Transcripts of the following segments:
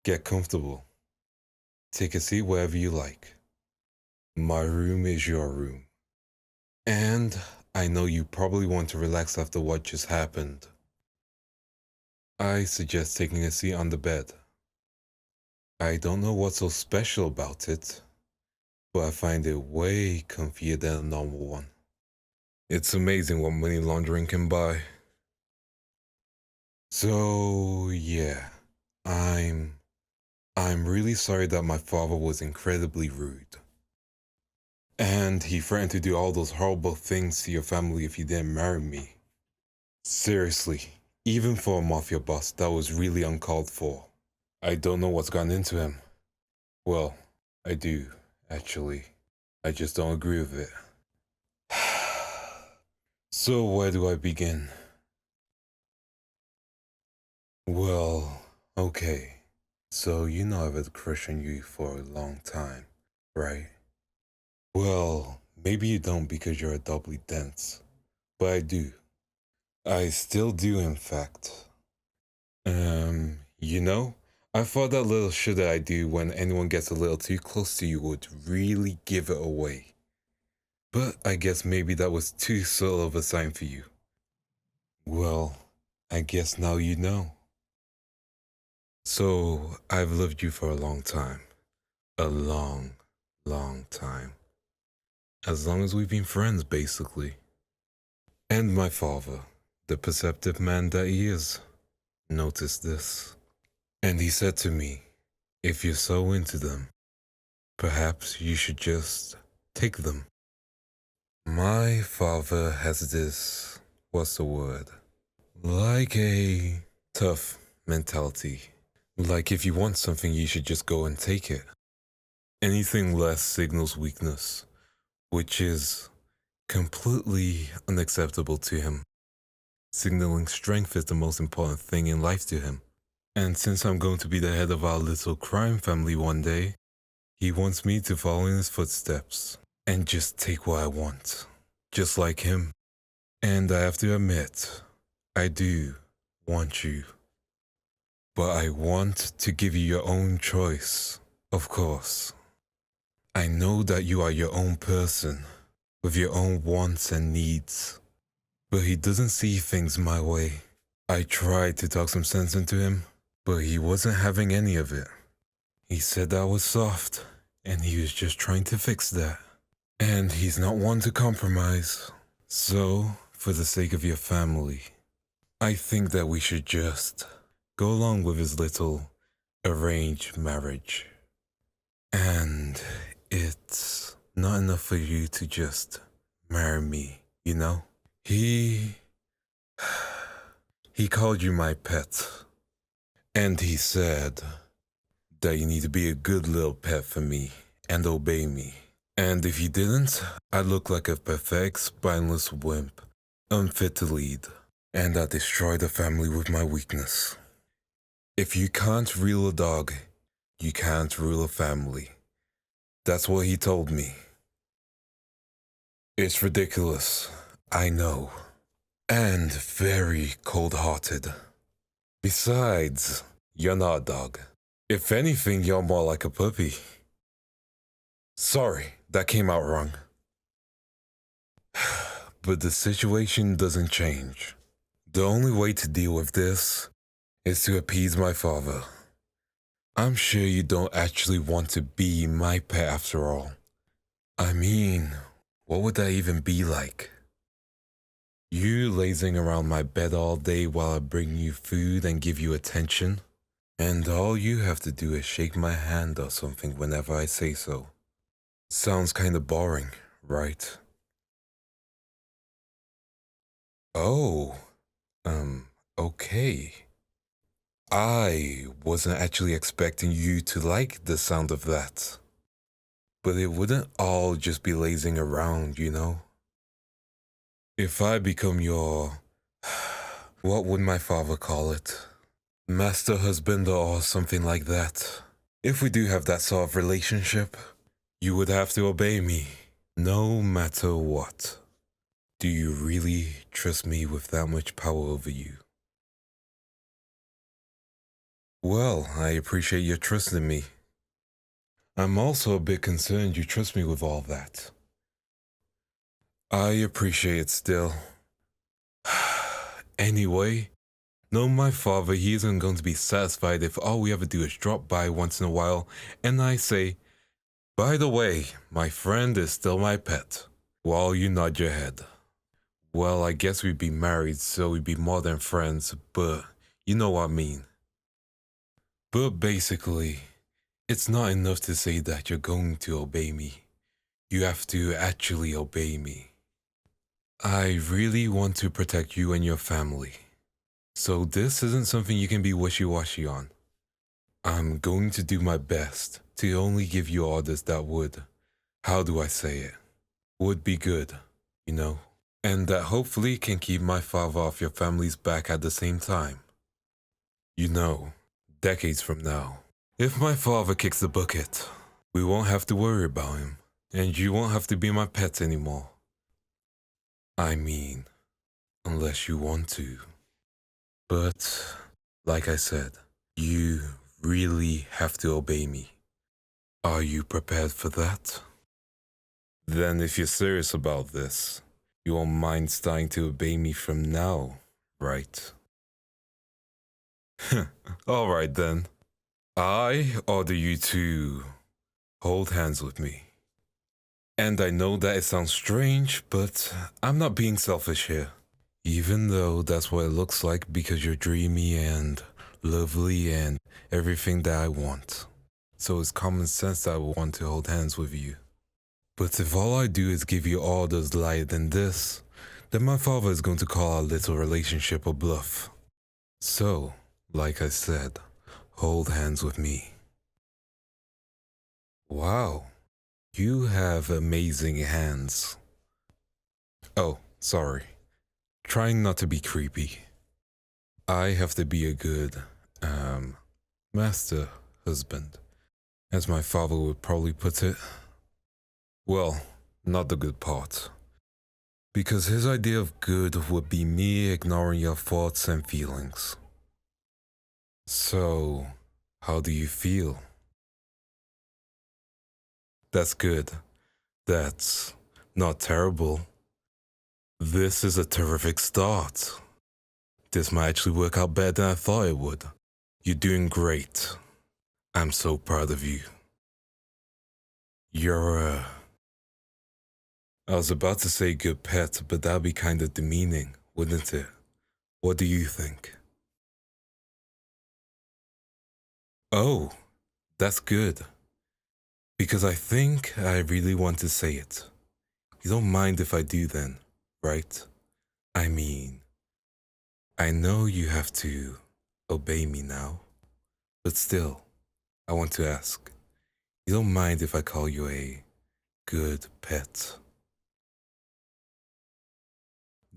Get comfortable. Take a seat wherever you like. My room is your room. And I know you probably want to relax after what just happened. I suggest taking a seat on the bed. I don't know what's so special about it, but I find it way comfier than a normal one. It's amazing what money laundering can buy. So yeah, I'm really sorry that my father was incredibly rude. And he threatened to do all those horrible things to your family if you didn't marry me. Seriously, even for a mafia boss, that was really uncalled for. I don't know what's gone into him. Well, I do, actually. I just don't agree with it. So where do I begin? Well, okay. So you know I've had a crush on you for a long time, right? Well, maybe you don't because you're doubly dense, but I do. I still do, in fact. You know, I thought that little shit that I do when anyone gets a little too close to you would really give it away. But I guess maybe that was too subtle of a sign for you. Well, I guess now you know. So, I've loved you for a long time. A long, long time. As long as we've been friends, basically. And my father, the perceptive man that he is, noticed this. And he said to me, if you're so into them, perhaps you should just take them. My father has this, what's the word? Like a tough mentality. Like if you want something, you should just go and take it. Anything less signals weakness, which is completely unacceptable to him. Signaling strength is the most important thing in life to him. And since I'm going to be the head of our little crime family one day, he wants me to follow in his footsteps and just take what I want, just like him. And I have to admit, I do want you. But I want to give you your own choice, of course. I know that you are your own person, with your own wants and needs. But he doesn't see things my way. I tried to talk some sense into him, but he wasn't having any of it. He said that I was soft, and he was just trying to fix that. And he's not one to compromise. So, for the sake of your family, I think that we should just go along with his little arranged marriage. And it's not enough for you to just marry me, you know? He called you my pet. And he said that you need to be a good little pet for me and obey me. And if you didn't, I'd look like a pathetic, spineless wimp, unfit to lead. And I'd destroy the family with my weakness. If you can't rule a dog, you can't rule a family. That's what he told me. It's ridiculous, I know. And very cold-hearted. Besides, you're not a dog. If anything, you're more like a puppy. Sorry, that came out wrong. But the situation doesn't change. The only way to deal with this is to appease my father. I'm sure you don't actually want to be my pet after all. I mean, what would that even be like? You lazing around my bed all day while I bring you food and give you attention, and all you have to do is shake my hand or something whenever I say so. Sounds kinda boring, right? Oh, okay. I wasn't actually expecting you to like the sound of that. But it wouldn't all just be lazing around, you know? If I become your... what would my father call it? Master husband or something like that. If we do have that sort of relationship, you would have to obey me, no matter what. Do you really trust me with that much power over you? Well, I appreciate your trust in me. I'm also a bit concerned you trust me with all that. I appreciate it still. Anyway, no, my father, he isn't going to be satisfied if all we ever do is drop by once in a while and I say, by the way, my friend is still my pet, while you nod your head. Well, I guess we'd be married, so we'd be more than friends, but you know what I mean. But basically, it's not enough to say that you're going to obey me. You have to actually obey me. I really want to protect you and your family. So this isn't something you can be wishy-washy on. I'm going to do my best to only give you orders that would, how do I say it, would be good, you know? And that hopefully can keep my father off your family's back at the same time. You know, decades from now, if my father kicks the bucket, we won't have to worry about him, and you won't have to be my pet anymore. I mean, unless you want to. But, like I said, you really have to obey me. Are you prepared for that? Then if you're serious about this, you won't mind starting to obey me from now, right? Alright then. I order you to hold hands with me. And I know that it sounds strange, but I'm not being selfish here. Even though that's what it looks like because you're dreamy and lovely and everything that I want. So it's common sense that I would want to hold hands with you. But if all I do is give you orders lighter than this, then my father is going to call our little relationship a bluff. So, like I said, hold hands with me. Wow, you have amazing hands. Oh, sorry. Trying not to be creepy. I have to be a good, master husband, as my father would probably put it. Well, not the good part. Because his idea of good would be me ignoring your thoughts and feelings. So, how do you feel? That's good. That's not terrible. This is a terrific start. This might actually work out better than I thought it would. You're doing great. I'm so proud of you. You're I was about to say good pet, but that'd be kind of demeaning, wouldn't it? What do you think? Oh, that's good. Because I think I really want to say it. You don't mind if I do then, right? I mean, I know you have to obey me now, but still, I want to ask. You don't mind if I call you a good pet?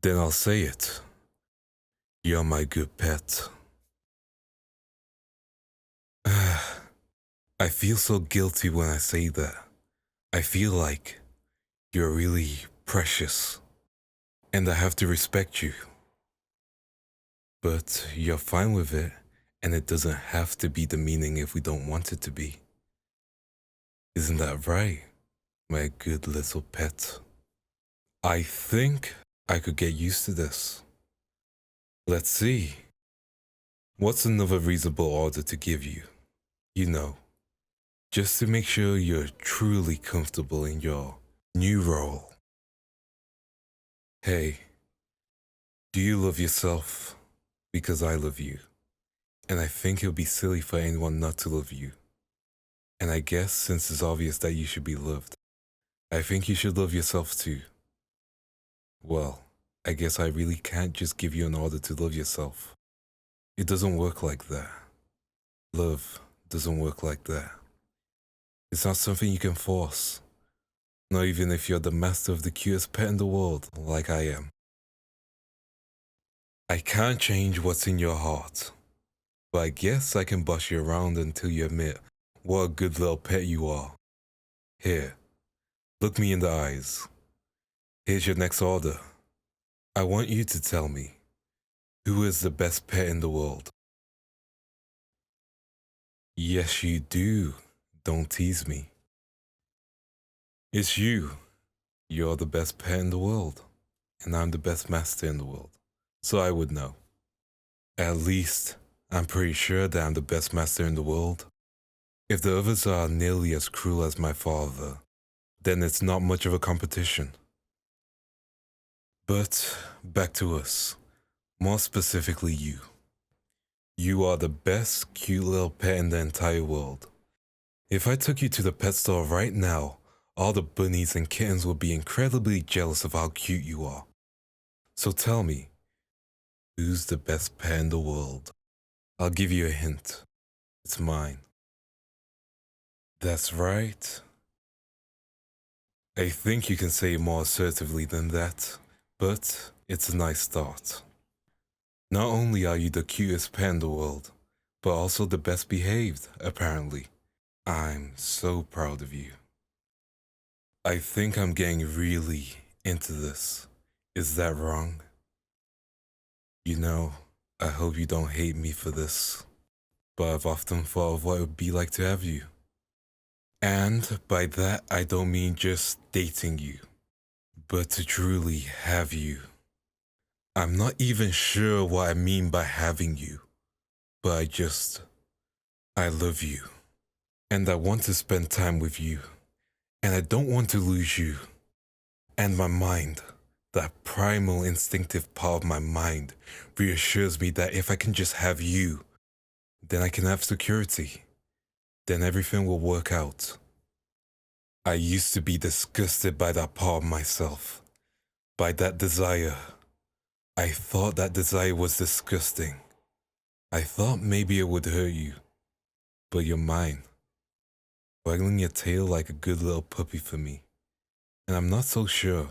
Then I'll say it. You're my good pet. I feel so guilty when I say that. I feel like you're really precious, and I have to respect you. But you're fine with it, and it doesn't have to be demeaning if we don't want it to be. Isn't that right, my good little pet? I think I could get used to this. Let's see. What's another reasonable order to give you? You know, just to make sure you're truly comfortable in your new role. Hey, do you love yourself? Because I love you. And I think it would be silly for anyone not to love you. And I guess since it's obvious that you should be loved, I think you should love yourself too. Well, I guess I really can't just give you an order to love yourself. It doesn't work like that. Love doesn't work like that. It's not something you can force. Not even if you're the master of the cutest pet in the world, like I am. I can't change what's in your heart. But I guess I can boss you around until you admit what a good little pet you are. Here, look me in the eyes. Here's your next order. I want you to tell me, who is the best pet in the world? Yes, you do. Don't tease me. It's you. You're the best pet in the world, and I'm the best master in the world. So I would know. At least, I'm pretty sure that I'm the best master in the world. If the others are nearly as cruel as my father, then it's not much of a competition. But back to us. More specifically you. You are the best cute little pet in the entire world. If I took you to the pet store right now, all the bunnies and kittens would be incredibly jealous of how cute you are. So tell me, who's the best pet in the world? I'll give you a hint. It's mine. That's right. I think you can say it more assertively than that, but it's a nice start. Not only are you the cutest pet in the world, but also the best behaved, apparently. I'm so proud of you. I think I'm getting really into this. Is that wrong? You know, I hope you don't hate me for this, but I've often thought of what it would be like to have you. And by that, I don't mean just dating you, but to truly have you. I'm not even sure what I mean by having you, but I love you. And I want to spend time with you. And I don't want to lose you. And my mind, that primal instinctive part of my mind, reassures me that if I can just have you, then I can have security. Then everything will work out. I used to be disgusted by that part of myself, by that desire. I thought that desire was disgusting. I thought maybe it would hurt you, but you're mine, waggling your tail like a good little puppy for me. And I'm not so sure.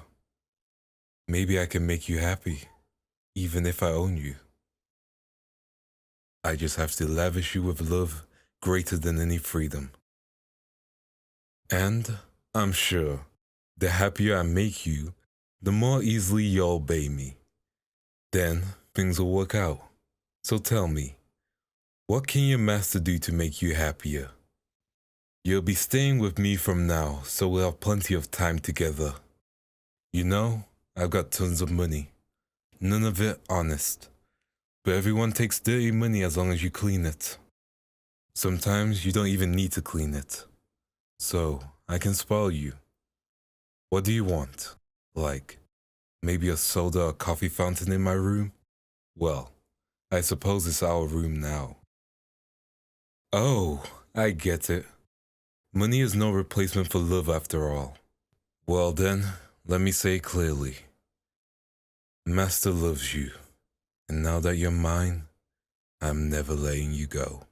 Maybe I can make you happy, even if I own you. I just have to lavish you with love greater than any freedom. And I'm sure, the happier I make you, the more easily you'll obey me. Then things will work out. So tell me, what can your master do to make you happier? You'll be staying with me from now, so we'll have plenty of time together. You know, I've got tons of money. None of it honest. But everyone takes dirty money as long as you clean it. Sometimes you don't even need to clean it. So, I can spoil you. What do you want? Like, maybe a soda or coffee fountain in my room? Well, I suppose it's our room now. Oh, I get it. Money is no replacement for love after all. Well then, let me say it clearly. Master loves you, and now that you're mine, I'm never letting you go.